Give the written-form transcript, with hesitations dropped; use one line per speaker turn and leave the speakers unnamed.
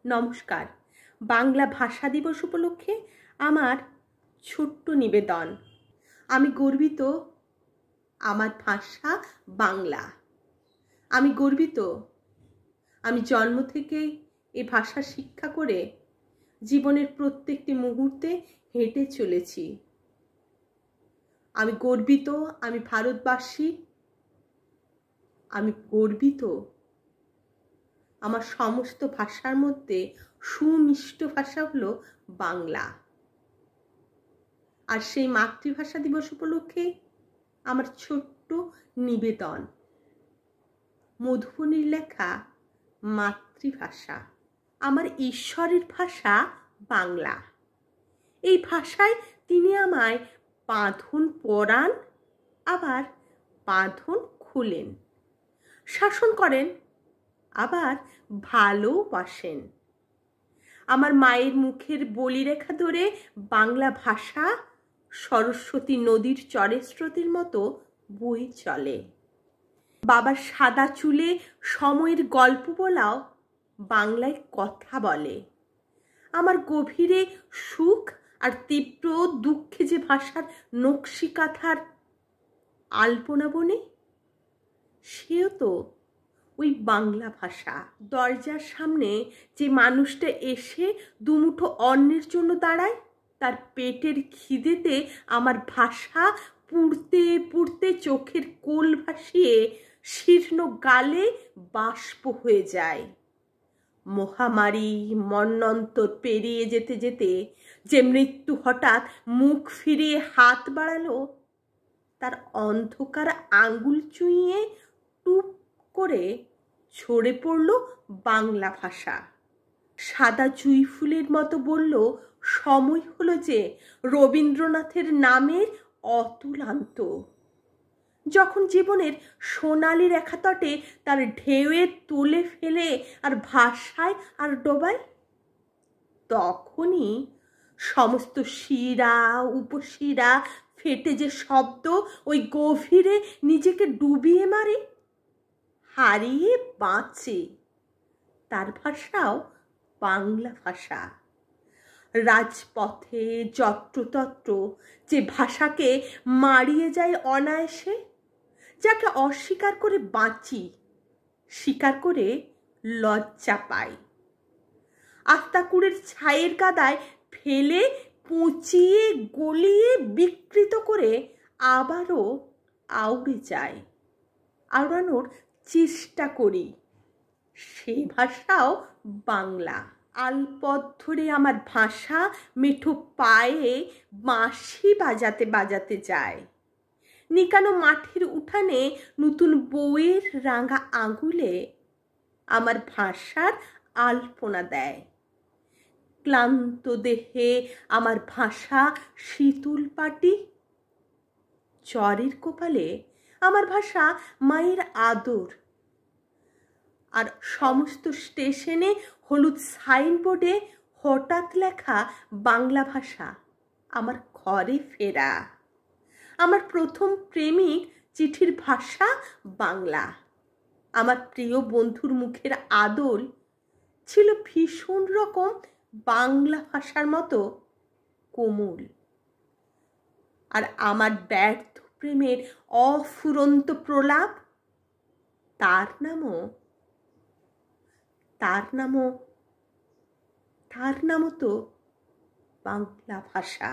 নমস্কার। বাংলা ভাষা দিবস উপলক্ষে আমার ছোট্ট নিবেদন। আমি গর্বিত আমার ভাষা বাংলা। আমি গর্বিত আমি জন্ম থেকেই এ ভাষা শিক্ষা করে জীবনের প্রত্যেকটি মুহূর্তে হেঁটে চলেছি। আমি গর্বিত আমি ভারতবাসী। আমি গর্বিত আমার সমস্ত ভাষার মধ্যে সুমিষ্ট ভাষা হলো বাংলা। আর সেই মাতৃভাষা দিবস উপলক্ষে আমার ছোট্ট নিবেদন, মধুবনীর লেখা মাতৃভাষা। আমার ঈশ্বরের ভাষা বাংলা। এই ভাষায় তিনি আমায় বাঁধন পরান, আবার বাঁধন খুলেন, শাসন করেন, আবার ভালোবাসেন। আমার মায়ের মুখের বলিরেখা ধরে বাংলা ভাষা সরস্বতী নদীর চরের স্রোতের মতো বয়ে চলে। বাবার সাদা চুলে সময়ের গল্প বলাও বাংলায় কথা বলে। আমার গভীরে সুখ আর তীব্র দুঃখে যে ভাষার নকশি কাঁথার আলপনা বনে, সেও তো ওই বাংলা ভাষা। দরজার সামনে যে মানুষটা এসে দুমুঠো অন্নের জন্য দাঁড়ায়, তার পেটের খিদেতে আমার ভাষা পুড়তে পুড়তে চোখের কোল ভাসিয়ে শীর্ণ গালে বাষ্প হয়ে যায়। মহামারী মন্বন্তর পেরিয়ে যেতে যেতে যে মৃত্যু হঠাৎ মুখ ফিরিয়ে হাত বাড়ালো, তার অন্ধকার আঙ্গুল চুইয়ে টুপ করে ঝরে পড়ল বাংলা ভাষা। সাদা জুঁই ফুলের মতো বলল, সময় হলো যে রবীন্দ্রনাথের নামের অতুলান্ত। যখন জীবনের সোনালি রেখাতটে তার ঢেউয়ে তুলে ফেলে আর ভাষায় আর ডোবায়, তখনই সমস্ত শিরা উপশিরা ফেটে যে শব্দ ওই গভীরে নিজেকে ডুবিয়ে মারে, হারিয়ে বাঁচে, তার ভাষাও বাংলা ভাষা। রাজপথে যত্রতত্র যে ভাষাকে মারিয়ে যায় অনায়াসে, যাকে অস্বীকার করে বাঁচি, স্বীকার করে লজ্জা পাই। আত্মাকুড়ের ছায়ের কাদায় ফেলে পচিয়ে গলিয়ে বিকৃত করে আবারও আউড়ে যায়, আওড়ানোর চেষ্টা করি। সে ভাষাও বাংলা। আলপথ ধরে আমার ভাষা মেঠো পায়ে বাঁশি বাজাতে বাজাতে যায়। নিকানো মাঠের উঠানে নতুন বউয়ের রাঙা আঙুলে আমার ভাষার আলপনা দেয়। ক্লান্ত দেহে আমার ভাষা শীতল পাটি। চরের কপালে আমার ভাষা মায়ের আদর। আর সমস্ত স্টেশনে হলুদ সাইনবোর্ডে হঠাৎ লেখা বাংলা ভাষা আমার ঘরে ফেরা। আমার প্রথম প্রেমিক চিঠির ভাষা বাংলা। আমার প্রিয় বন্ধুর মুখের আদল ছিল ভীষণ রকম বাংলা ভাষার মতো কোমল। আর আমার ব্যর্থ প্রেমের অফুরন্ত প্রলাপ, তার নামও তো বাংলা ভাষা।